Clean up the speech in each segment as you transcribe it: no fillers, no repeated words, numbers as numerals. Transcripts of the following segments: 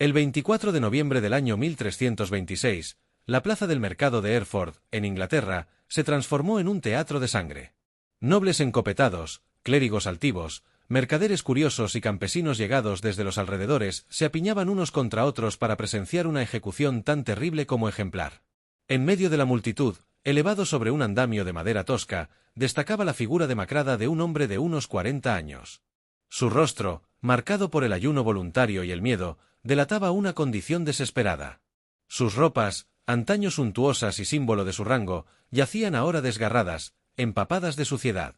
El 24 de noviembre del año 1326, la plaza del mercado de Hereford, en Inglaterra, se transformó en un teatro de sangre. Nobles encopetados, clérigos altivos, mercaderes curiosos y campesinos llegados desde los alrededores se apiñaban unos contra otros para presenciar una ejecución tan terrible como ejemplar. En medio de la multitud, elevado sobre un andamio de madera tosca, destacaba la figura demacrada de un hombre de unos 40 años. Su rostro, marcado por el ayuno voluntario y el miedo, delataba una condición desesperada. Sus ropas, antaño suntuosas y símbolo de su rango, yacían ahora desgarradas, empapadas de suciedad.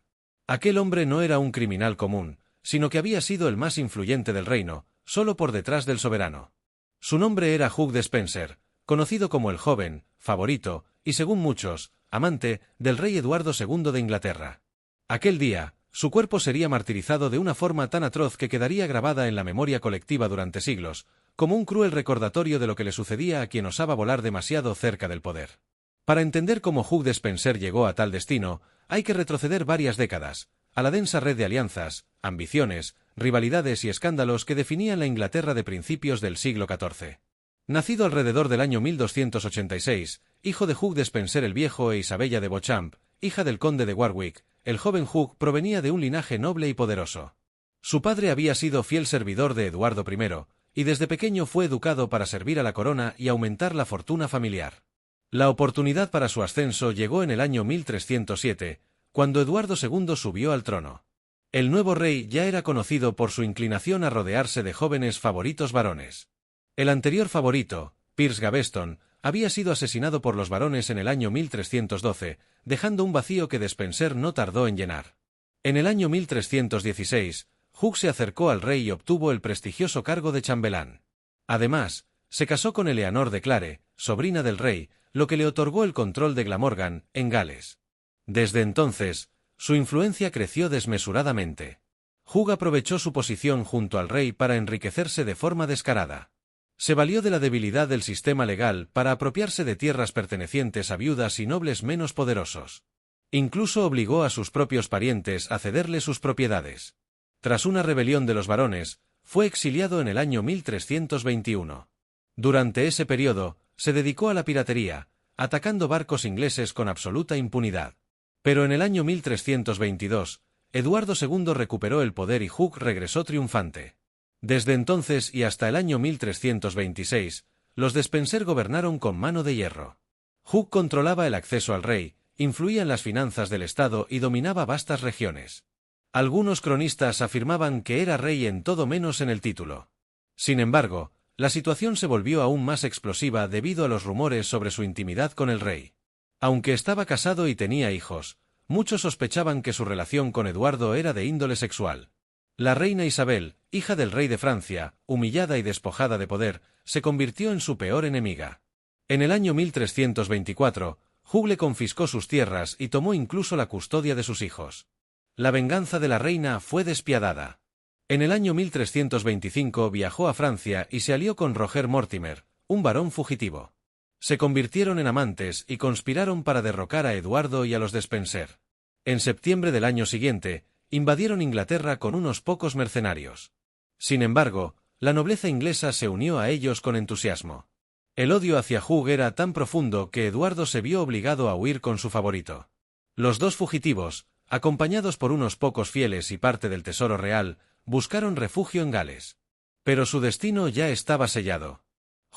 Aquel hombre no era un criminal común, sino que había sido el más influyente del reino, solo por detrás del soberano. Su nombre era Hugh Despenser, conocido como el joven, favorito, y según muchos, amante, del rey Eduardo II de Inglaterra. Aquel día, su cuerpo sería martirizado de una forma tan atroz que quedaría grabada en la memoria colectiva durante siglos, como un cruel recordatorio de lo que le sucedía a quien osaba volar demasiado cerca del poder. Para entender cómo Hugh Despenser llegó a tal destino, hay que retroceder varias décadas, a la densa red de alianzas, ambiciones, rivalidades y escándalos que definían la Inglaterra de principios del siglo XIV. Nacido alrededor del año 1286, hijo de Hugh Despenser el Viejo e Isabella de Beauchamp, hija del conde de Warwick, el joven Hugh provenía de un linaje noble y poderoso. Su padre había sido fiel servidor de Eduardo I, y desde pequeño fue educado para servir a la corona y aumentar la fortuna familiar. La oportunidad para su ascenso llegó en el año 1307, cuando Eduardo II subió al trono. El nuevo rey ya era conocido por su inclinación a rodearse de jóvenes favoritos varones. El anterior favorito, Piers Gaveston, había sido asesinado por los varones en el año 1312, dejando un vacío que Despenser no tardó en llenar. En el año 1316, Hugh se acercó al rey y obtuvo el prestigioso cargo de chambelán. Además, se casó con Eleanor de Clare, sobrina del rey, lo que le otorgó el control de Glamorgan, en Gales. Desde entonces, su influencia creció desmesuradamente. Hugh aprovechó su posición junto al rey para enriquecerse de forma descarada. Se valió de la debilidad del sistema legal para apropiarse de tierras pertenecientes a viudas y nobles menos poderosos. Incluso obligó a sus propios parientes a cederle sus propiedades. Tras una rebelión de los varones, fue exiliado en el año 1321. Durante ese periodo, se dedicó a la piratería, atacando barcos ingleses con absoluta impunidad. Pero en el año 1322, Eduardo II recuperó el poder y Hugh regresó triunfante. Desde entonces y hasta el año 1326, los Despenser gobernaron con mano de hierro. Hugh controlaba el acceso al rey, influía en las finanzas del Estado y dominaba vastas regiones. Algunos cronistas afirmaban que era rey en todo menos en el título. Sin embargo, la situación se volvió aún más explosiva debido a los rumores sobre su intimidad con el rey. Aunque estaba casado y tenía hijos, muchos sospechaban que su relación con Eduardo era de índole sexual. La reina Isabel, hija del rey de Francia, humillada y despojada de poder, se convirtió en su peor enemiga. En el año 1324, Hugh le confiscó sus tierras y tomó incluso la custodia de sus hijos. La venganza de la reina fue despiadada. En el año 1325 viajó a Francia y se alió con Roger Mortimer, un varón fugitivo. Se convirtieron en amantes y conspiraron para derrocar a Eduardo y a los Despenser. En septiembre del año siguiente, invadieron Inglaterra con unos pocos mercenarios. Sin embargo, la nobleza inglesa se unió a ellos con entusiasmo. El odio hacia Hugh era tan profundo que Eduardo se vio obligado a huir con su favorito. Los dos fugitivos, acompañados por unos pocos fieles y parte del tesoro real, buscaron refugio en Gales. Pero su destino ya estaba sellado.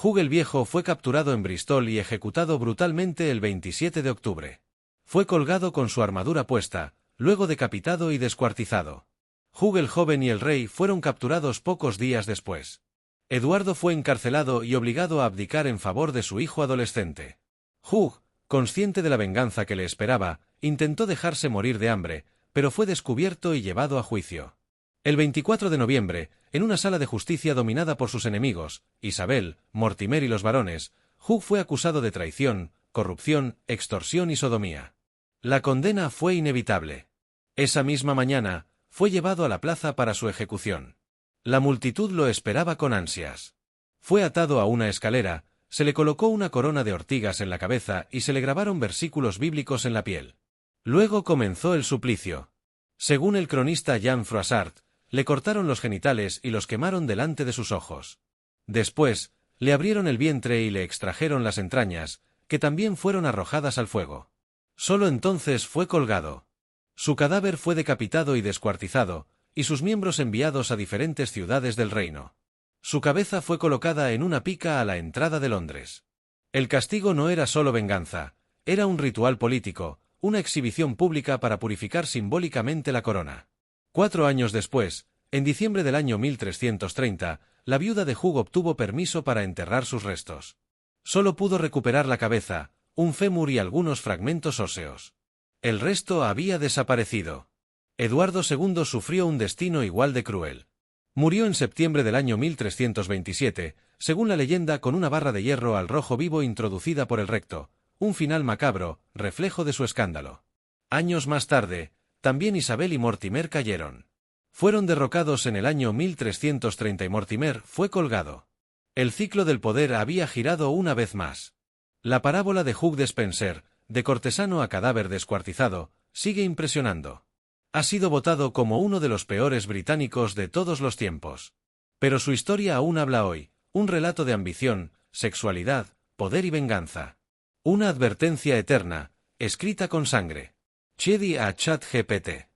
Hugh el Viejo fue capturado en Bristol y ejecutado brutalmente el 27 de octubre. Fue colgado con su armadura puesta, luego decapitado y descuartizado. Hugh el Joven y el rey fueron capturados pocos días después. Eduardo fue encarcelado y obligado a abdicar en favor de su hijo adolescente. Hugh, consciente de la venganza que le esperaba, intentó dejarse morir de hambre, pero fue descubierto y llevado a juicio. El 24 de noviembre, en una sala de justicia dominada por sus enemigos, Isabel, Mortimer y los varones, Hugh fue acusado de traición, corrupción, extorsión y sodomía. La condena fue inevitable. Esa misma mañana, fue llevado a la plaza para su ejecución. La multitud lo esperaba con ansias. Fue atado a una escalera, se le colocó una corona de ortigas en la cabeza y se le grabaron versículos bíblicos en la piel. Luego comenzó el suplicio. Según el cronista Jean Froissart, le cortaron los genitales y los quemaron delante de sus ojos. Después, le abrieron el vientre y le extrajeron las entrañas, que también fueron arrojadas al fuego. Solo entonces fue colgado. Su cadáver fue decapitado y descuartizado, y sus miembros enviados a diferentes ciudades del reino. Su cabeza fue colocada en una pica a la entrada de Londres. El castigo no era solo venganza, era un ritual político, una exhibición pública para purificar simbólicamente la corona. 4 años después, en diciembre del año 1330, la viuda de Hugh obtuvo permiso para enterrar sus restos. Solo pudo recuperar la cabeza, un fémur y algunos fragmentos óseos. El resto había desaparecido. Eduardo II sufrió un destino igual de cruel. Murió en septiembre del año 1327, según la leyenda, con una barra de hierro al rojo vivo introducida por el recto, un final macabro, reflejo de su escándalo. Años más tarde, también Isabel y Mortimer cayeron. Fueron derrocados en el año 1330 y Mortimer fue colgado. El ciclo del poder había girado una vez más. La parábola de Hugh Despenser, de cortesano a cadáver descuartizado, sigue impresionando. Ha sido votado como uno de los peores británicos de todos los tiempos. Pero su historia aún habla hoy, un relato de ambición, sexualidad, poder y venganza. Una advertencia eterna, escrita con sangre. Chedi a ChatGPT.